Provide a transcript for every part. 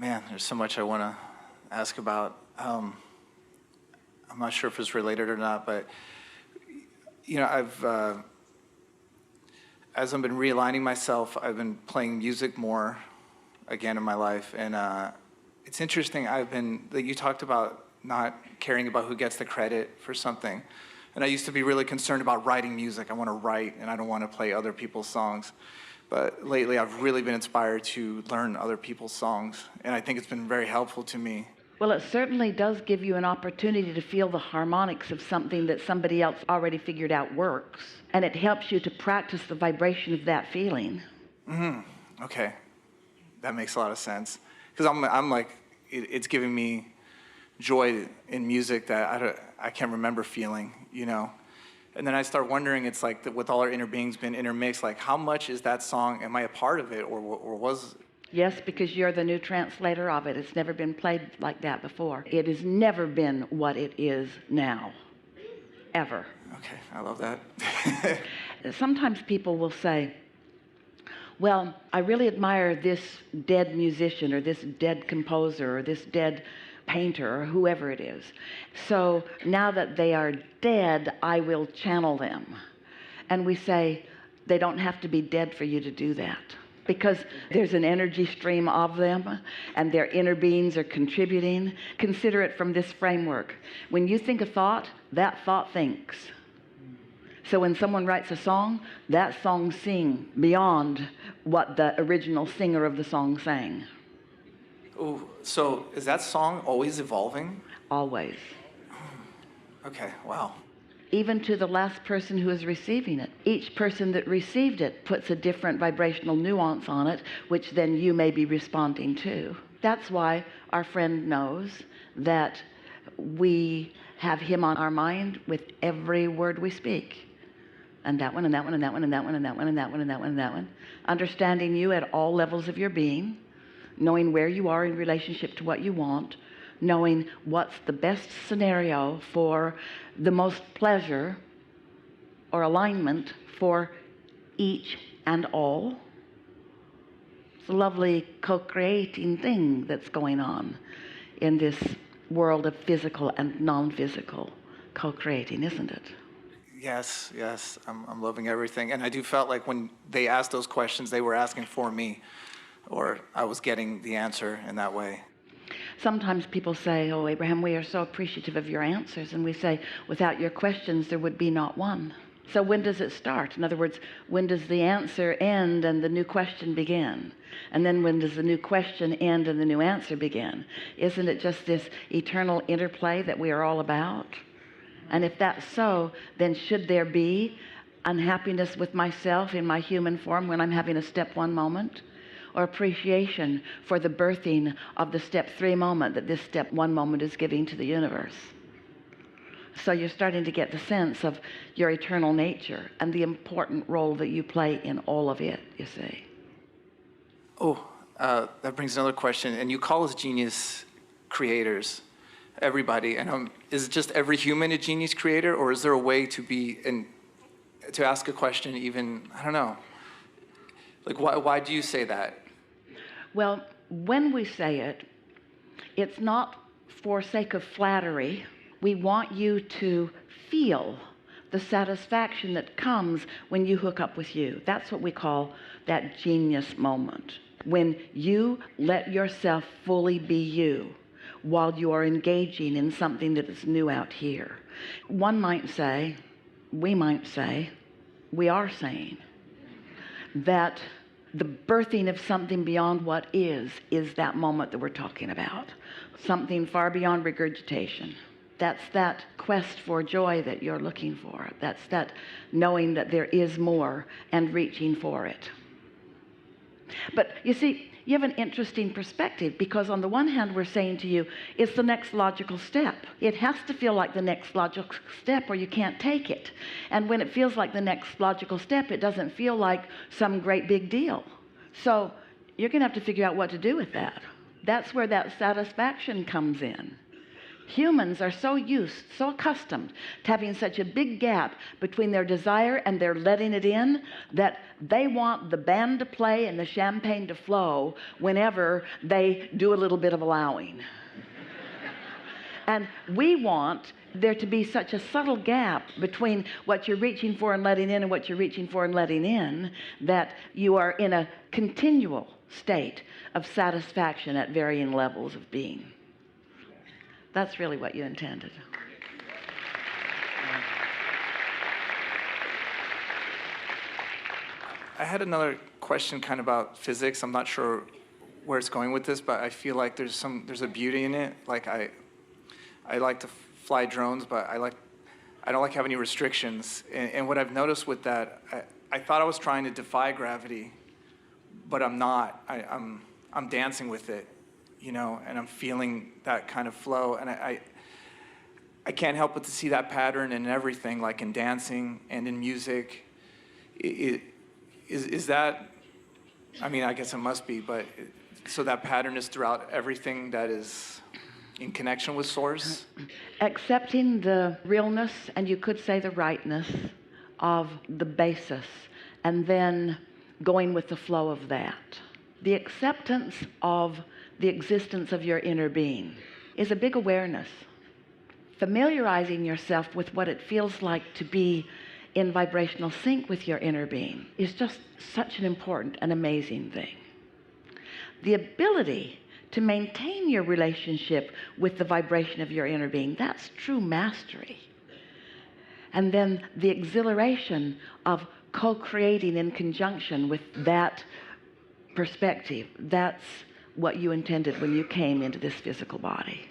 Man, there's so much I want to ask about. I'm not sure if it's related or not, but as I've been realigning myself, I've been playing music more again in my life, and it's interesting. That you talked about not caring about who gets the credit for something, and I used to be really concerned about writing music. I want to write, and I don't want to play other people's songs. But lately, I've really been inspired to learn other people's songs, and I think it's been very helpful to me. Well, it certainly does give you an opportunity to feel the harmonics of something that somebody else already figured out works, and it helps you to practice the vibration of that feeling. Okay, that makes a lot of sense. Because I'm like, it's giving me joy in music that I can't remember feeling, And then I start wondering, it's like with all our inner beings been intermixed, like how much is that song, am I a part of it, or was... Yes, because you're the new translator of it. It's never been played like that before. It has never been what it is now, ever. Okay, I love that. Sometimes people will say, well, I really admire this dead musician or this dead composer or this dead painter or whoever it is. So now that they are dead, I will channel them. And we say, they don't have to be dead for you to do that, because there's an energy stream of them and their inner beings are contributing. Consider it from this framework. When you think a thought, that thought thinks. So when someone writes a song, that song sings beyond what the original singer of the song sang. Oh, so is that song always evolving? Always. Okay, wow. Even to the last person who is receiving it. Each person that received it puts a different vibrational nuance on it, which then you may be responding to. That's why our friend knows that we have him on our mind with every word we speak. And that one, and that one, and that one, and that one, and that one, and that one, and that one, and that one. Understanding you at all levels of your being, knowing where you are in relationship to what you want, knowing what's the best scenario for the most pleasure or alignment for each and all. It's a lovely co-creating thing that's going on in this world of physical and non-physical co-creating, isn't it? Yes, I'm loving everything. And I do felt like when they asked those questions, they were asking for me, or I was getting the answer in that way. Sometimes people say, oh, Abraham, we are so appreciative of your answers. And we say, without your questions, there would be not one. So when does it start? In other words, when does the answer end and the new question begin? And then when does the new question end and the new answer begin? Isn't it just this eternal interplay that we are all about? And if that's so, then should there be unhappiness with myself in my human form when I'm having a step one moment? Or appreciation for the birthing of the step three moment that this step one moment is giving to the universe? So you're starting to get the sense of your eternal nature and the important role that you play in all of it, you see. Oh, that brings another question. And you call us genius creators, everybody. And is just every human a genius creator, or is there a way to be to ask a question even, I don't know, like why do you say that? Well, when we say it, it's not for sake of flattery. We want you to feel the satisfaction that comes when you hook up with you. That's what we call that genius moment. When you let yourself fully be you while you are engaging in something that is new out here. One might say, we might say, we are saying that the birthing of something beyond what is that moment that we're talking about. Something far beyond regurgitation. That's that quest for joy that you're looking for. That's that knowing that there is more and reaching for it. But you see, you have an interesting perspective, because on the one hand, we're saying to you, it's the next logical step. It has to feel like the next logical step or you can't take it. And when it feels like the next logical step, it doesn't feel like some great big deal. So you're going to have to figure out what to do with that. That's where that satisfaction comes in. Humans are so accustomed to having such a big gap between their desire and their letting it in, that they want the band to play and the champagne to flow whenever they do a little bit of allowing. And we want there to be such a subtle gap between what you're reaching for and letting in and what you're reaching for and letting in, that you are in a continual state of satisfaction at varying levels of being. That's really what you intended. I had another question kind of about physics. I'm not sure where it's going with this, but I feel like there's a beauty in it. Like I like to fly drones, but I don't like having any restrictions. And what I've noticed with that, I thought I was trying to defy gravity, but I'm not. I'm dancing with it, you know, and I'm feeling that kind of flow. And I can't help but to see that pattern in everything, like in dancing and in music. Is that, I mean, I guess it must be, but so that pattern is throughout everything that is in connection with Source? Accepting the realness, and you could say the rightness, of the basis, and then going with the flow of that. The acceptance of the existence of your inner being is a big awareness. Familiarizing yourself with what it feels like to be in vibrational sync with your inner being is just such an important and amazing thing. The ability to maintain your relationship with the vibration of your inner being, that's true mastery. And then the exhilaration of co-creating in conjunction with that perspective, that's what you intended when you came into this physical body.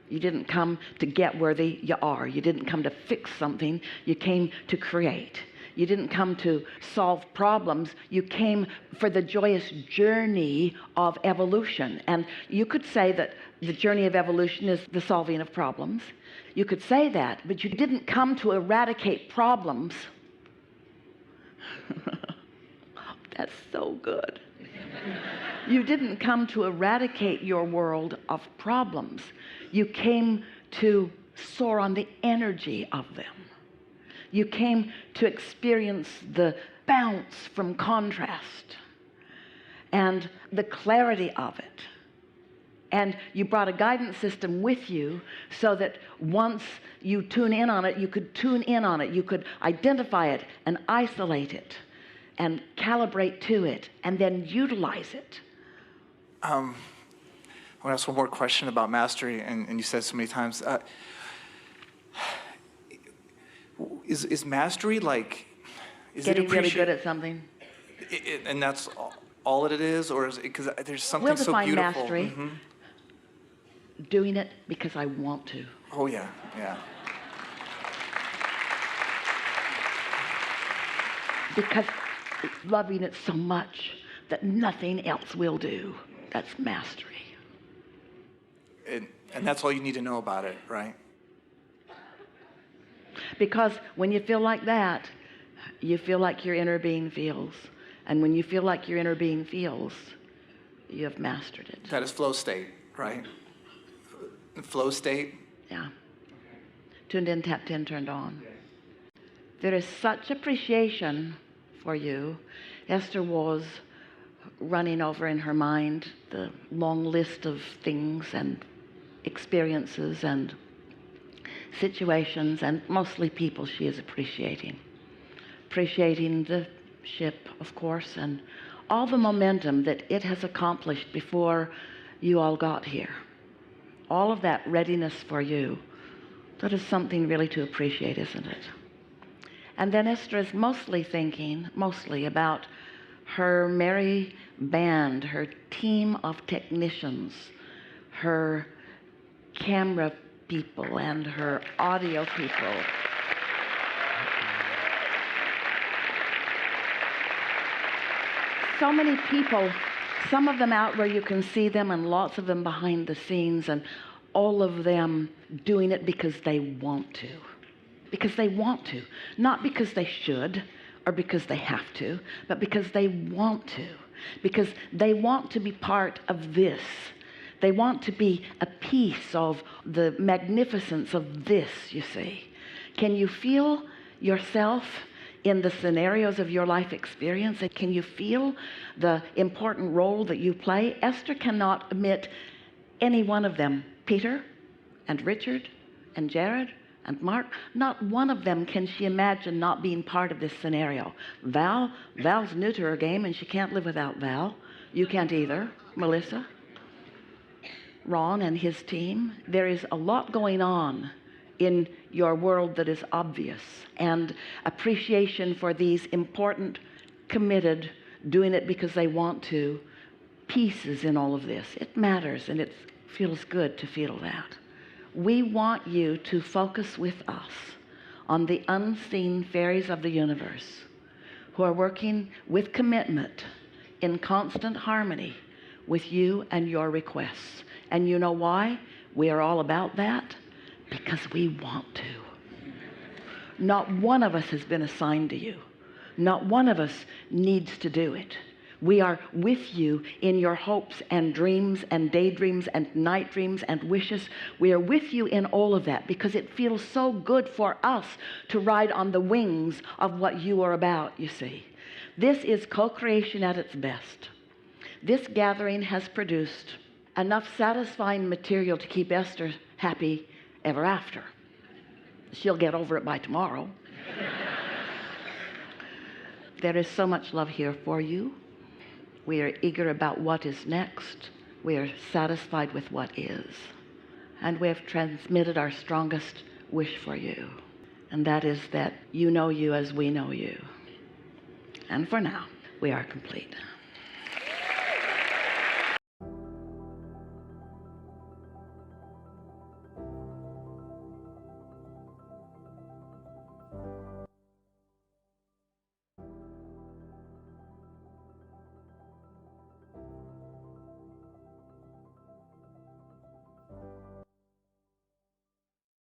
You didn't come to get where you are. You didn't come to fix something. You came to create. You didn't come to solve problems. You came for the joyous journey of evolution. And you could say that the journey of evolution is the solving of problems. You could say that, but you didn't come to eradicate problems. That's so good. You didn't come to eradicate your world of problems. You came to soar on the energy of them. You came to experience the bounce from contrast and the clarity of it. And you brought a guidance system with you so that once you tune in on it, you could tune in on it. You could identify it and isolate it and calibrate to it and then utilize it. I want to ask one more question about mastery, and you said so many times. Is mastery like, is getting it really good at something? And that's all it is, or is it because there's something We'll so define beautiful? mastery. Mm-hmm. Doing it because I want to. Oh yeah, yeah. Because loving it so much that nothing else will do. That's mastery. And that's all you need to know about it, right? Because when you feel like that, you feel like your inner being feels. And when you feel like your inner being feels, you have mastered it. That is flow state, right? Flow state? Yeah. Tuned in, tapped in, turned on. There is such appreciation for you. Esther was running over in her mind the long list of things and experiences and situations, and mostly people she is appreciating. Appreciating the ship, of course, and all the momentum that it has accomplished before you all got here. All of that readiness for you. That is something really to appreciate, isn't it? And then Esther is mostly thinking, about her merry band, her team of technicians, her camera people and her audio people. So many people, some of them out where you can see them and lots of them behind the scenes, and all of them doing it because they want to. Because they want to. Not because they should or because they have to, but because they want to. Because they want to be part of this. They want to be a piece of the magnificence of this, you see. Can you feel yourself in the scenarios of your life experience? And can you feel the important role that you play? Esther cannot omit any one of them. Peter and Richard and Jared and Mark, not one of them can she imagine not being part of this scenario. Val's new to her game and she can't live without Val. You can't either, Melissa. Ron and his team. There is a lot going on in your world that is obvious, and appreciation for these important, committed, doing it because they want to, pieces in all of this. It matters, and it feels good to feel that. We want you to focus with us on the unseen fairies of the universe who are working with commitment in constant harmony with you and your requests. And you know why? We are all about that. Because we want to. Not one of us has been assigned to you. Not one of us needs to do it. We are with you in your hopes and dreams and daydreams and night dreams and wishes. We are with you in all of that because it feels so good for us to ride on the wings of what you are about, you see. This is co-creation at its best. This gathering has produced enough satisfying material to keep Esther happy ever after. She'll get over it by tomorrow. There is so much love here for you. We are eager about what is next. We are satisfied with what is. And we have transmitted our strongest wish for you. And that is that you know you as we know you. And for now, we are complete.